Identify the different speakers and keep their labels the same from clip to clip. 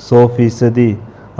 Speaker 1: 100%,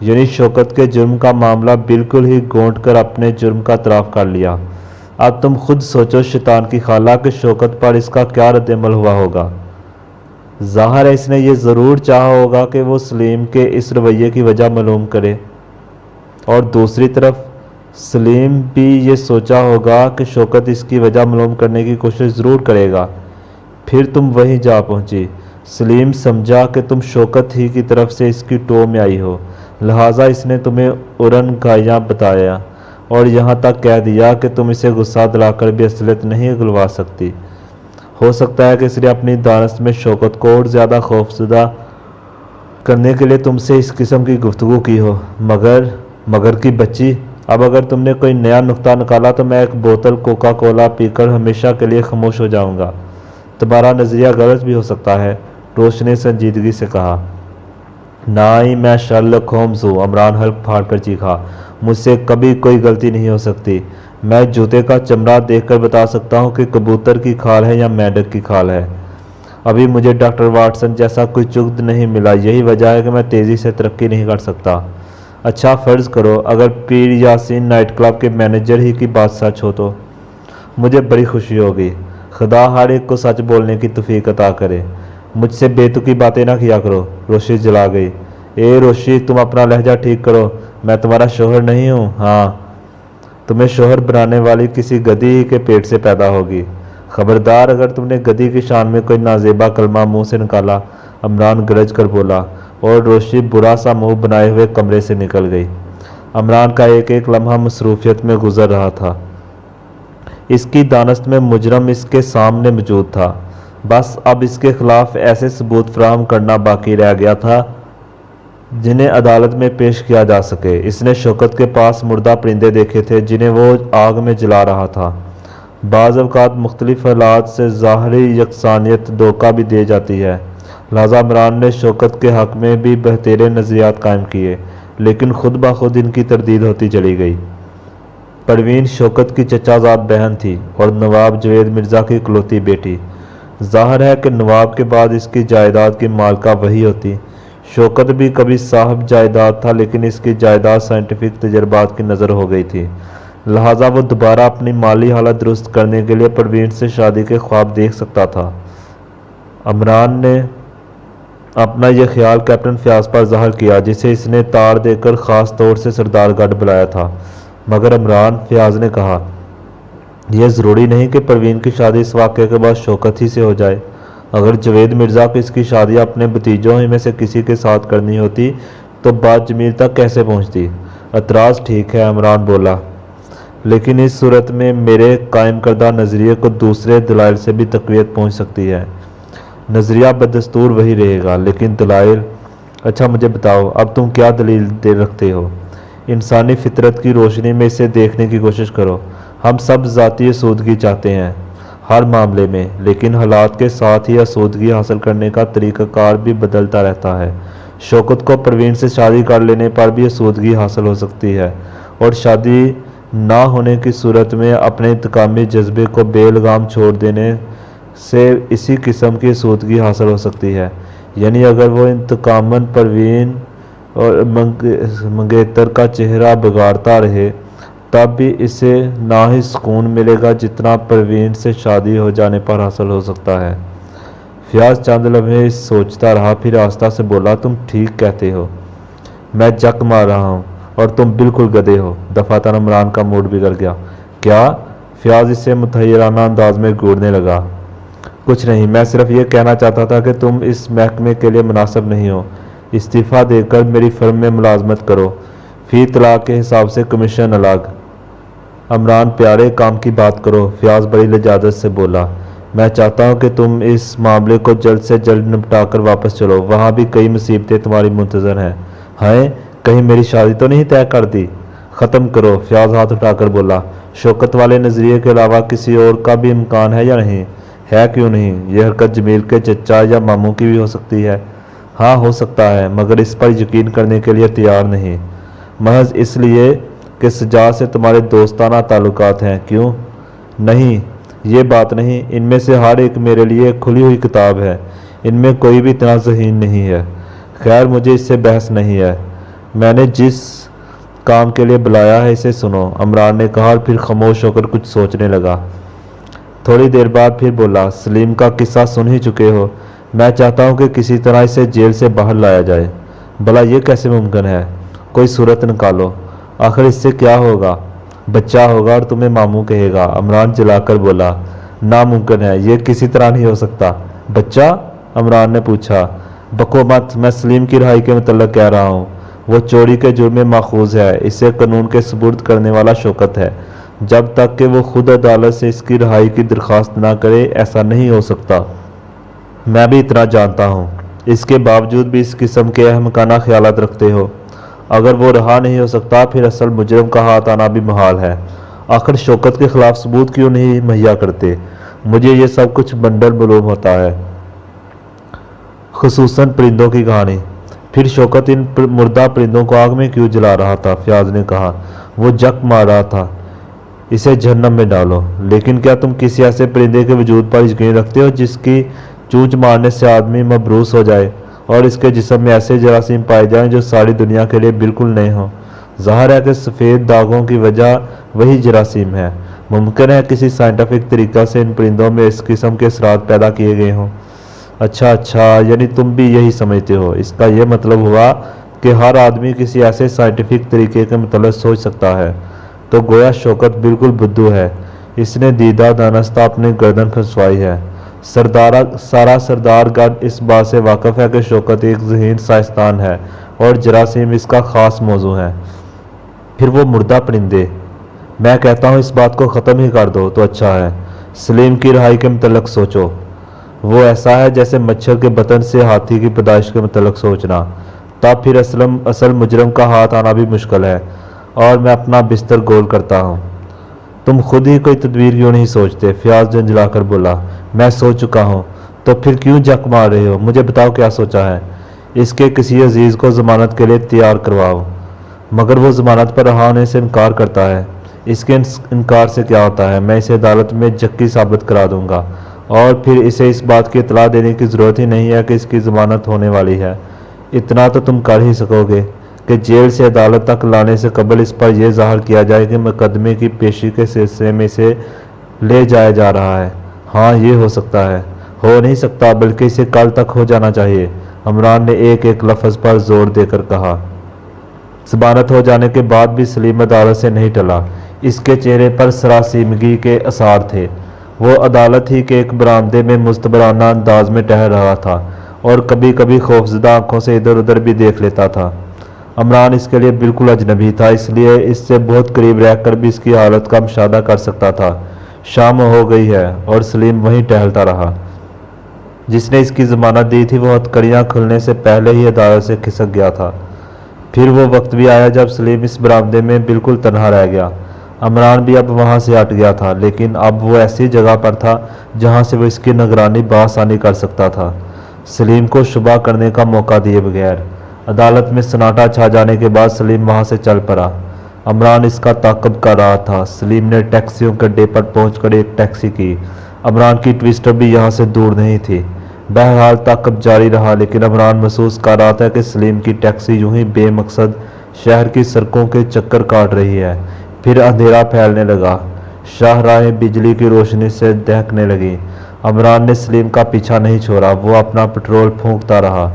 Speaker 1: یعنی شوکت کے جرم کا معاملہ بالکل ہی گھونٹ کر اپنے جرم کا اعتراف کر لیا۔ اب تم خود سوچو شیطان کی خالہ کہ شوکت پر اس کا کیا رد عمل ہوا ہوگا۔ ظاہر ہے اس نے یہ ضرور چاہا ہوگا کہ وہ سلیم کے اس رویے کی وجہ معلوم کرے، اور دوسری طرف سلیم بھی یہ سوچا ہوگا کہ شوکت اس کی وجہ معلوم کرنے کی کوشش ضرور کرے گا۔ پھر تم وہیں جا پہنچی۔ سلیم سمجھا کہ تم شوکت ہی کی طرف سے اس کی ٹو میں آئی ہو، لہٰذا اس نے تمہیں ارن گھائیاں بتایا اور یہاں تک کہہ دیا کہ تم اسے غصہ دلا کر بھی اصلیت نہیں اگلوا سکتی۔ ہو سکتا ہے کہ اس نے اپنی دانست میں شوکت کو اور زیادہ خوفزدہ کرنے کے لیے تم سے اس قسم کی گفتگو کی ہو، مگر کی بچی، اب اگر تم نے کوئی نیا نکتہ نکالا تو میں ایک بوتل کوکا کولا پی کر ہمیشہ کے لیے خاموش ہو جاؤں گا۔ تمہارا نظریہ غلط بھی ہو سکتا ہے، روش نے سنجیدگی سے کہا۔ نہ ہی میں شرلک ہومز ہوں، عمران حلق پھاڑ کر چیخا۔ مجھ سے کبھی کوئی غلطی نہیں ہو سکتی۔ میں جوتے کا چمڑا دیکھ کر بتا سکتا ہوں کہ کبوتر کی کھال ہے یا مینڈک کی کھال ہے۔ ابھی مجھے ڈاکٹر واٹسن جیسا کوئی چغد نہیں ملا، یہی وجہ ہے کہ میں تیزی سے ترقی نہیں کر سکتا۔ اچھا فرض کرو اگر پیر یاسین نائٹ کلب کے مینیجر ہی کی بات سچ ہو تو مجھے بڑی خوشی ہوگی۔ خدا ہر ایک کو سچ بولنے کی توفیق عطا کرے۔ مجھ سے بے تکی باتیں نہ کیا کرو۔ روشی جلا گئی۔ اے روشی، تم اپنا لہجہ ٹھیک کرو، میں تمہارا شوہر نہیں ہوں۔ ہاں، تمہیں شوہر بنانے والی کسی گدی ہی کے پیٹ سے پیدا ہوگی۔ خبردار اگر تم نے گدی کی شان میں کوئی نازیبا کلمہ منہ سے نکالا، عمران گرج کر بولا، اور روشی برا سا منہ بنائے ہوئے کمرے سے نکل گئی۔ عمران کا ایک ایک لمحہ مصروفیت میں گزر رہا تھا۔ اس کی دانست میں مجرم اس کے سامنے موجود تھا، بس اب اس کے خلاف ایسے ثبوت فراہم کرنا باقی رہ گیا تھا جنہیں عدالت میں پیش کیا جا سکے۔ اس نے شوکت کے پاس مردہ پرندے دیکھے تھے جنہیں وہ آگ میں جلا رہا تھا۔ بعض اوقات مختلف حالات سے ظاہری یکسانیت دھوکہ بھی دے جاتی ہے، لہذا عمران نے شوکت کے حق میں بھی بہترین نظریات قائم کیے، لیکن خود بخود ان کی تردید ہوتی چلی گئی۔ پروین شوکت کی چچا زاد بہن تھی اور نواب جوید مرزا کی اکلوتی بیٹی۔ ظاہر ہے کہ نواب کے بعد اس کی جائیداد کی مالکہ وہی ہوتی۔ شوکت بھی کبھی صاحب جائیداد تھا، لیکن اس کی جائیداد سائنٹیفک تجربات کی نظر ہو گئی تھی، لہٰذا وہ دوبارہ اپنی مالی حالت درست کرنے کے لیے پروین سے شادی کے خواب دیکھ سکتا تھا۔ عمران نے اپنا یہ خیال کیپٹن فیاض پر ظاہر کیا، جسے اس نے تاڑ دے کر خاص طور سے سردار گڑھ بلایا تھا۔ مگر عمران، فیاض نے کہا، یہ ضروری نہیں کہ پروین کی شادی اس واقعے کے بعد شوکت ہی سے ہو جائے۔ اگر جوید مرزا کو اس کی شادی اپنے بھتیجوں ہی میں سے کسی کے ساتھ کرنی ہوتی تو بات جمیل تک کیسے پہنچتی؟ اعتراض ٹھیک ہے، عمران بولا، لیکن اس صورت میں میرے قائم کردہ نظریے کو دوسرے دلائل سے بھی تقویت پہنچ سکتی ہے۔ نظریہ بدستور وہی رہے گا، لیکن دلائل؟ اچھا مجھے بتاؤ، اب تم کیا دلیل رکھتے ہو؟ انسانی فطرت کی روشنی میں اسے دیکھنے کی کوشش کرو۔ ہم سب ذاتی آسودگی چاہتے ہیں ہر معاملے میں، لیکن حالات کے ساتھ ہی آسودگی حاصل کرنے کا طریقہ کار بھی بدلتا رہتا ہے۔ شوکت کو پروین سے شادی کر لینے پر بھی آسودگی حاصل ہو سکتی ہے، اور شادی نہ ہونے کی صورت میں اپنے انتقامی جذبے کو بے لگام چھوڑ دینے سے اسی قسم کی آسودگی حاصل ہو سکتی ہے۔ یعنی اگر وہ انتقاماً پروین اور منگیتر کا چہرہ بگاڑتا رہے تب بھی اسے نہ ہی سکون ملے گا جتنا پروین سے شادی ہو جانے پر حاصل ہو سکتا ہے۔ فیاض چند لمحے سوچتا رہا، پھر آہستہ سے بولا، تم ٹھیک کہتے ہو، میں جک مار رہا ہوں اور تم بالکل گدھے ہو۔ دفعتاً عمران کا موڈ بگڑ گیا۔ کیا؟ فیاض اسے متحیرانہ انداز میں گھورنے لگا۔ کچھ نہیں، میں صرف یہ کہنا چاہتا تھا کہ تم اس محکمے کے لیے مناسب نہیں ہو۔ استعفیٰ دے کر میری فرم میں ملازمت کرو، فی طلاق کے حساب سے کمیشن الگ۔ عمران پیارے، کام کی بات کرو، فیاض بڑی لجاجت سے بولا۔ میں چاہتا ہوں کہ تم اس معاملے کو جلد سے جلد نپٹا کر واپس چلو، وہاں بھی کئی مصیبتیں تمہاری منتظر ہیں۔ ہائے، کہیں میری شادی تو نہیں طے کر دی؟ ختم کرو، فیاض ہاتھ اٹھا کر بولا۔ شوکت والے نظریے کے علاوہ کسی اور کا بھی امکان ہے یا نہیں؟ ہے، کیوں نہیں؟ یہ حرکت جمیل کے چچا یا ماموں کی بھی ہو سکتی ہے۔ ہاں ہو سکتا ہے، مگر اس پر یقین کرنے کے لیے تیار نہیں، محض اس لیے کہ سجاد سے تمہارے دوستانہ تعلقات ہیں۔ کیوں؟ نہیں، یہ بات نہیں، ان میں سے ہر ایک میرے لیے ایک کھلی ہوئی کتاب ہے، ان میں کوئی بھی اتنا ذہین نہیں ہے۔ خیر، مجھے اس سے بحث نہیں ہے۔ میں نے جس کام کے لیے بلایا ہے اسے سنو، عمران نے کہا اور پھر خاموش ہو کر کچھ سوچنے لگا۔ تھوڑی دیر بعد پھر بولا، سلیم کا قصہ سن ہی چکے ہو، میں چاہتا ہوں کہ کسی طرح اسے جیل سے باہر لایا جائے۔ بھلا یہ کیسے ممکن ہے؟ کوئی صورت نکالو، آخر اس سے کیا ہوگا؟ بچہ ہوگا اور تمہیں ماموں کہے گا۔ عمران جلا کر بولا، ناممکن ہے، یہ کسی طرح نہیں ہو سکتا۔ بچہ؟ عمران نے پوچھا۔ بکو مت، میں سلیم کی رہائی کے متعلق کہہ رہا ہوں۔ وہ چوری کے جرم میں ماخوذ ہے، اسے قانون کے سپرد کرنے والا شوکت ہے۔ جب تک کہ وہ خود عدالت سے اس کی رہائی کی درخواست نہ کرے ایسا نہیں ہو سکتا۔ میں بھی اتنا جانتا ہوں، اس کے باوجود بھی اس قسم کے احمقانہ خیالات رکھتے ہو۔ اگر وہ رہا نہیں ہو سکتا پھر اصل مجرم کا ہاتھ آنا بھی محال ہے۔ آخر شوکت کے خلاف ثبوت کیوں نہیں مہیا کرتے؟ مجھے یہ سب کچھ بنڈل معلوم ہوتا ہے، خصوصاً پرندوں کی کہانی۔ پھر شوکت ان مردہ پرندوں کو آگ میں کیوں جلا رہا تھا؟ فیاض نے کہا۔ وہ جک مار رہا تھا، اسے جہنم میں ڈالو۔ لیکن کیا تم کسی ایسے پرندے کے وجود پر یقین رکھتے ہو جس کی چونچ مارنے سے آدمی مبروس ہو جائے اور اس کے جسم میں ایسے جراثیم پائے جائیں جو ساری دنیا کے لیے بالکل نئے ہوں؟ ظاہر ہے کہ سفید داغوں کی وجہ وہی جراثیم ہے۔ ممکن ہے کسی سائنٹیفک طریقہ سے ان پرندوں میں اس قسم کے اثرات پیدا کیے گئے ہوں۔ اچھا، یعنی تم بھی یہی سمجھتے ہو؟ اس کا یہ مطلب ہوا کہ ہر آدمی کسی ایسے سائنٹیفک طریقے کے متعلق سوچ سکتا ہے۔ تو گویا شوکت بالکل بدھو ہے۔ اس نے دیدہ دانستہ اپنی گردن پھنسوائی ہے۔ سارا سردار گڑھ اس بات سے واقف ہے کہ شوکت ایک ذہین سائنسدان ہے اور جراثیم اس کا خاص موضوع ہے۔ پھر وہ مردہ پرندے، میں کہتا ہوں اس بات کو ختم ہی کر دو تو اچھا ہے۔ سلیم کی رہائی کے متعلق سوچو۔ وہ ایسا ہے جیسے مچھر کے بطن سے ہاتھی کی پیدائش کے متعلق سوچنا۔ تب پھر اصل مجرم کا ہاتھ آنا بھی مشکل ہے اور میں اپنا بستر گول کرتا ہوں۔ تم خود ہی کوئی تدبیر کیوں نہیں سوچتے؟ فیاض جھنجھلا کر بولا۔ میں سوچ چکا ہوں۔ تو پھر کیوں جک مار رہے ہو؟ مجھے بتاؤ کیا سوچا ہے؟ اس کے کسی عزیز کو ضمانت کے لیے تیار کرواؤ۔ مگر وہ ضمانت پر رہا ہونے سے انکار کرتا ہے۔ اس کے انکار سے کیا ہوتا ہے؟ میں اسے عدالت میں جکی ثابت کرا دوں گا اور پھر اسے اس بات کی اطلاع دینے کی ضرورت ہی نہیں ہے کہ اس کی ضمانت ہونے والی ہے۔ اتنا تو تم کر ہی سکو گے کہ جیل سے عدالت تک لانے سے قبل اس پر یہ ظاہر کیا جائے کہ مقدمے کی پیشی کے سلسلے میں اسے لے جایا جا رہا ہے۔ ہاں، یہ ہو سکتا ہے۔ ہو نہیں سکتا، بلکہ اسے کل تک ہو جانا چاہیے، عمران نے ایک لفظ پر زور دے کر کہا۔ ضمانت ہو جانے کے بعد بھی سلیم عدالت سے نہیں ٹلا۔ اس کے چہرے پر سراسیمگی کے آثار تھے۔ وہ عدالت ہی کے ایک برآمدے میں مستبرانہ انداز میں ٹہل رہا تھا اور کبھی کبھی خوفزدہ آنکھوں سے ادھر ادھر بھی دیکھ لیتا تھا۔ عمران اس کے لیے بالکل اجنبی تھا، اس لیے اس سے بہت قریب رہ کر بھی اس کی حالت کا مشاہدہ کر سکتا تھا۔ شام ہو گئی ہے اور سلیم وہیں ٹہلتا رہا۔ جس نے اس کی ضمانت دی تھی وہ ہتھکڑیاں کھلنے سے پہلے ہی عدالت سے کھسک گیا تھا۔ پھر وہ وقت بھی آیا جب سلیم اس برآمدے میں بالکل تنہا رہ گیا۔ عمران بھی اب وہاں سے ہٹ گیا تھا، لیکن اب وہ ایسی جگہ پر تھا جہاں سے وہ اس کی نگرانی بآسانی کر سکتا تھا، سلیم کو شبہ کرنے کا موقع دیے بغیر۔ عدالت میں سناٹا چھا جانے کے بعد سلیم وہاں سے چل پڑا۔ عمران اس کا تعاقب کر رہا تھا۔ سلیم نے ٹیکسیوں کے اڈے پر پہنچ کر ایک ٹیکسی کی۔ عمران کی ٹویسٹر بھی یہاں سے دور نہیں تھی۔ بہرحال تعاقب جاری رہا، لیکن عمران محسوس کر رہا تھا کہ سلیم کی ٹیکسی یوں ہی بے مقصد شہر کی سڑکوں کے چکر کاٹ رہی ہے۔ پھر اندھیرا پھیلنے لگا، شاہراہیں بجلی کی روشنی سے دہکنے لگیں۔ عمران نے سلیم کا پیچھا نہیں چھوڑا، وہ اپنا پٹرول پھونکتا رہا۔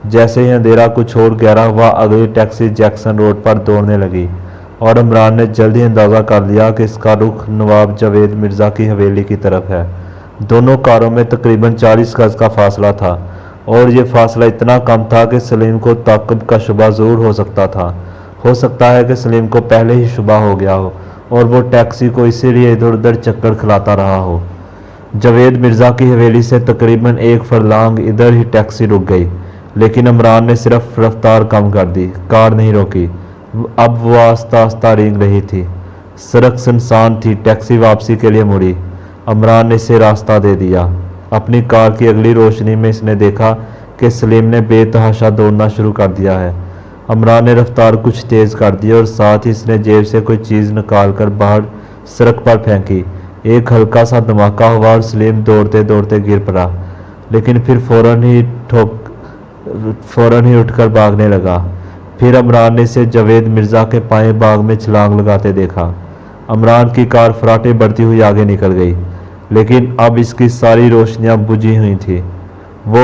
Speaker 1: جیسے ہی اندھیرا کچھ اور گہرا ہوا اگلی ٹیکسی جیکسن روڈ پر دوڑنے لگی اور عمران نے جلد ہی اندازہ کر لیا کہ اس کا رخ نواب جاوید مرزا کی حویلی کی طرف ہے۔ دونوں کاروں میں تقریباً 40 گز کا فاصلہ تھا اور یہ فاصلہ اتنا کم تھا کہ سلیم کو تعاقب کا شبہ ضرور ہو سکتا تھا۔ ہو سکتا ہے کہ سلیم کو پہلے ہی شبہ ہو گیا ہو اور وہ ٹیکسی کو اسی لیے ادھر ادھر چکر کھلاتا رہا ہو۔ جاوید مرزا کی حویلی سے تقریباً 1 فرلانگ ادھر ہی ٹیکسی رک گئی، لیکن عمران نے صرف رفتار کم کر دی، کار نہیں روکی۔ اب وہ آہستہ آہستہ رینگ رہی تھی۔ سڑک سنسان تھی، ٹیکسی واپسی کے لیے مڑی۔ عمران نے اسے راستہ دے دیا۔ اپنی کار کی اگلی روشنی میں اس نے دیکھا کہ سلیم نے بے تحاشا دوڑنا شروع کر دیا ہے۔ عمران نے رفتار کچھ تیز کر دی اور ساتھ ہی اس نے جیب سے کوئی چیز نکال کر باہر سڑک پر پھینکی۔ ایک ہلکا سا دھماکہ ہوا اور سلیم دوڑتے دوڑتے گر پڑا، لیکن پھر فوراً ہی اٹھ کر بھاگنے لگا۔ پھر عمران نے اسے جاوید مرزا کے پائیں باغ میں چھلانگ لگاتے دیکھا۔ عمران کی کار فراٹے بڑھتی ہوئی آگے نکل گئی، لیکن اب اس کی ساری روشنیاں بجھی ہوئی تھیں۔ وہ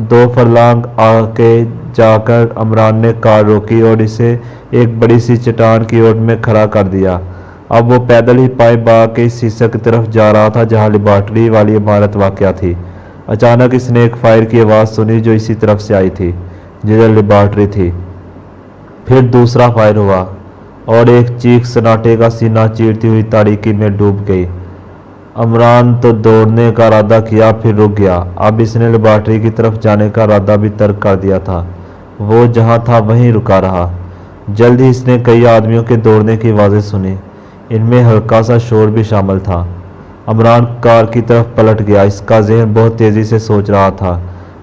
Speaker 1: 2 فرلانگ آگے جا کر عمران نے کار روکی اور اسے ایک بڑی سی چٹان کی اوٹ میں کھڑا کر دیا۔ اب وہ پیدل ہی پائیں باغ کے اس حصے کی طرف جا رہا تھا جہاں لیبارٹری والی عمارت واقع تھی۔ اچانک اس نے ایک فائر کی آواز سنی جو اسی طرف سے آئی تھی جدھر لیبارٹری تھی۔ پھر دوسرا فائر ہوا اور ایک چیخ سناٹے کا سینہ چیرتی ہوئی تاریکی میں ڈوب گئی۔ عمران تو دوڑنے کا ارادہ کیا پھر رک گیا۔ اب اس نے لیبارٹری کی طرف جانے کا ارادہ بھی ترک کر دیا تھا۔ وہ جہاں تھا وہیں رکا رہا۔ جلد ہی اس نے کئی آدمیوں کے دوڑنے کی آوازیں سنی، ان میں ہلکا سا شور بھی شامل تھا۔ عمران کار کی طرف پلٹ گیا۔ اس کا ذہن بہت تیزی سے سوچ رہا تھا،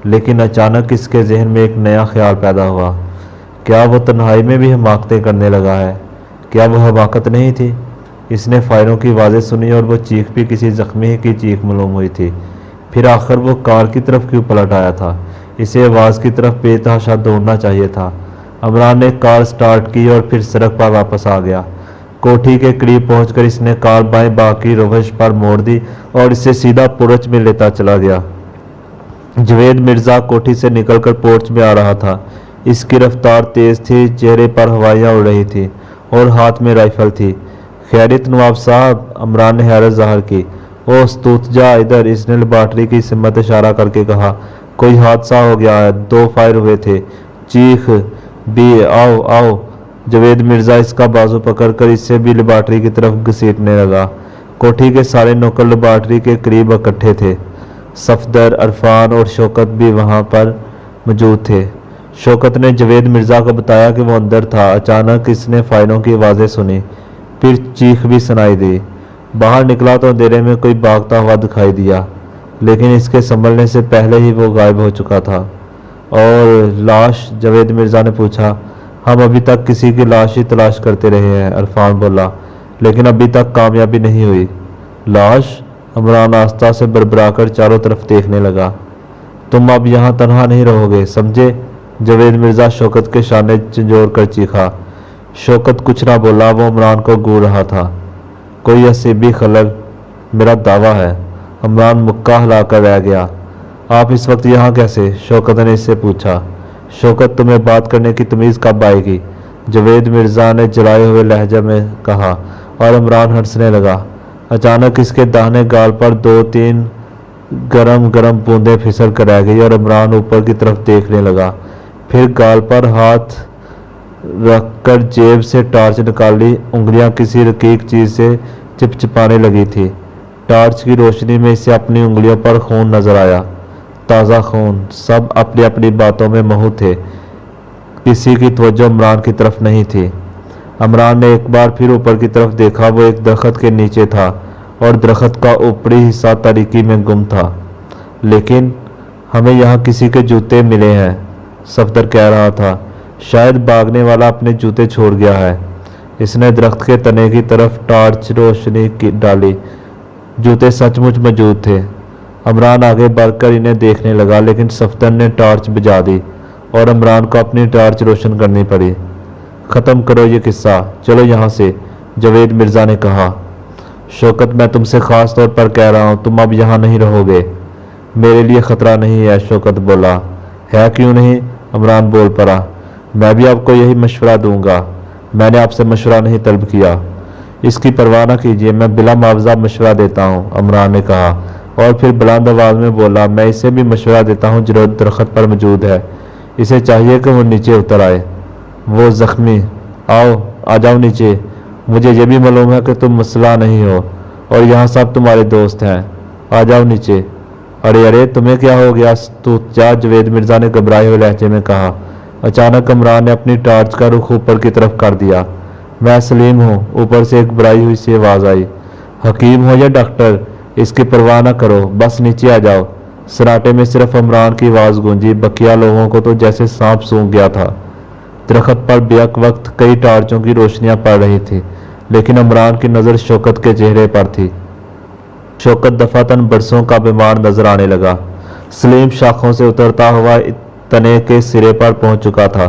Speaker 1: لیکن اچانک اس کے ذہن میں ایک نیا خیال پیدا ہوا۔ کیا وہ تنہائی میں بھی حماقتیں کرنے لگا ہے؟ کیا وہ حماقت نہیں تھی؟ اس نے فائروں کی آوازیں سنی اور وہ چیخ بھی کسی زخمی کی چیخ معلوم ہوئی تھی۔ پھر آخر وہ کار کی طرف کیوں پلٹ آیا تھا؟ اسے آواز کی طرف بے تحاشا دوڑنا چاہیے تھا۔ عمران نے کار سٹارٹ کی اور پھر سڑک پر واپس آ گیا۔ کوٹھی کے قریب پہنچ کر اس نے کار بائیں باغ کی روش پر موڑ دی اور اسے سیدھا پورچ میں لیتا چلا گیا۔ جاوید مرزا کوٹھی سے نکل کر پورچ میں آ رہا تھا۔ اس کی رفتار تیز تھی، چہرے پر ہوائیاں اڑ رہی تھیں اور ہاتھ میں رائفل تھی۔ خیریت نواب صاحب؟ عمران نے حیرت ظاہر کی۔ او استوت جا ادھر، اس نے لیبارٹری کی سمت اشارہ کر کے کہا۔ کوئی حادثہ ہو گیا ہے، 2 فائر ہوئے تھے۔ چیخ بھی آؤ آؤ۔ جاوید مرزا اس کا بازو پکڑ کر اسے بھی لیبارٹری کی طرف گھسیٹنے لگا۔ کوٹھی کے سارے نوکر لیبارٹری کے قریب اکٹھے تھے۔ صفدر، عرفان اور شوکت بھی وہاں پر موجود تھے۔ شوکت نے جاوید مرزا کو بتایا کہ وہ اندر تھا۔ اچانک اس نے فائروں کی آوازیں سنی، پھر چیخ بھی سنائی دی۔ باہر نکلا تو اندھیرے میں کوئی بھاگتا ہوا دکھائی دیا، لیکن اس کے سنبھلنے سے پہلے ہی وہ غائب ہو چکا تھا۔ اور لاش؟ جاوید مرزا نے پوچھا۔ ہم ابھی تک کسی کی لاش ہی تلاش کرتے رہے ہیں، عرفان بولا، لیکن ابھی تک کامیابی نہیں ہوئی۔ لاش؟ عمران آہستہ سے بربرا کر چاروں طرف دیکھنے لگا۔ تم اب یہاں تنہا نہیں رہو گے، سمجھے؟ جاوید مرزا شوکت کے شانے جھنجھوڑ کر چیخا۔ شوکت کچھ نہ بولا، وہ عمران کو گھور رہا تھا۔ کوئی عصبی خلل؟ میرا دعویٰ ہے۔ عمران مکہ ہلا کر رہ گیا۔ آپ اس وقت یہاں کیسے؟ شوکت نے اس سے پوچھا۔ شوکت، تمہیں بات کرنے کی تمیز کب آئے گی؟ جاوید مرزا نے جلائے ہوئے لہجے میں کہا، اور عمران ہنسنے لگا۔ اچانک اس کے داہنے گال پر 2-3 گرم گرم بوندیں پھسل کر رہ گئی اور عمران اوپر کی طرف دیکھنے لگا۔ پھر گال پر ہاتھ رکھ کر جیب سے ٹارچ نکال لی۔ انگلیاں کسی رقیق چیز سے چپچپانے لگی تھی۔ ٹارچ کی روشنی میں اسے اپنی انگلیوں پر خون نظر آیا، تازہ خون۔ سب اپنی اپنی باتوں میں مہو تھے، کسی کی توجہ عمران کی طرف نہیں تھی۔ عمران نے ایک بار پھر اوپر کی طرف دیکھا۔ وہ ایک درخت کے نیچے تھا اور درخت کا اوپری حصہ تاریکی میں گم تھا۔ لیکن ہمیں یہاں کسی کے جوتے ملے ہیں، صفدر کہہ رہا تھا۔ شاید بھاگنے والا اپنے جوتے چھوڑ گیا ہے۔ اس نے درخت کے تنے کی طرف ٹارچ روشنی ڈالی۔ جوتے سچ مچ موجود تھے۔ عمران آگے بڑھ کر انہیں دیکھنے لگا، لیکن صفدر نے ٹارچ بجھا دی اور عمران کو اپنی ٹارچ روشن کرنی پڑی۔ ختم کرو یہ قصہ، چلو یہاں سے، جاوید مرزا نے کہا۔ شوکت، میں تم سے خاص طور پر کہہ رہا ہوں، تم اب یہاں نہیں رہو گے۔ میرے لیے خطرہ نہیں ہے، شوکت بولا۔ ہے کیوں نہیں؟ عمران بول پڑا۔ میں بھی آپ کو یہی مشورہ دوں گا، میں نے آپ سے مشورہ نہیں طلب کیا۔ اس کی پرواہ نہ کیجیے، میں بلا معاوضہ مشورہ دیتا ہوں، عمران نے کہا، اور پھر بلند آواز میں بولا، میں اسے بھی مشورہ دیتا ہوں جو درخت پر موجود ہے۔ اسے چاہیے کہ وہ نیچے اتر آئے۔ وہ زخمی، آ جاؤ نیچے۔ مجھے یہ بھی معلوم ہے کہ تم مسلح نہیں ہو اور یہاں سب تمہارے دوست ہیں، آ جاؤ نیچے۔ ارے تمہیں کیا ہو گیا؟ تو جا، جاوید مرزا نے گھبرائے ہوئے لہجے میں کہا۔ اچانک عمران نے اپنی ٹارچ کا رخ اوپر کی طرف کر دیا۔ میں سلیم ہوں، اوپر سے ایک گھبرائی ہوئی سی آواز آئی۔ حکیم ہو یا ڈاکٹر، اس کی پرواہ نہ کرو، بس نیچے آ جاؤ۔ سراٹے میں صرف عمران کی آواز گونجی، بقیہ لوگوں کو تو جیسے سانپ سونگھ گیا تھا۔ درخت پر بیک وقت کئی ٹارچوں کی روشنیاں پڑ رہی تھی، لیکن عمران کی نظر شوکت کے چہرے پر تھی۔ شوکت دفعتاً برسوں کا بیمار نظر آنے لگا۔ سلیم شاخوں سے اترتا ہوا تنے کے سرے پر پہنچ چکا تھا۔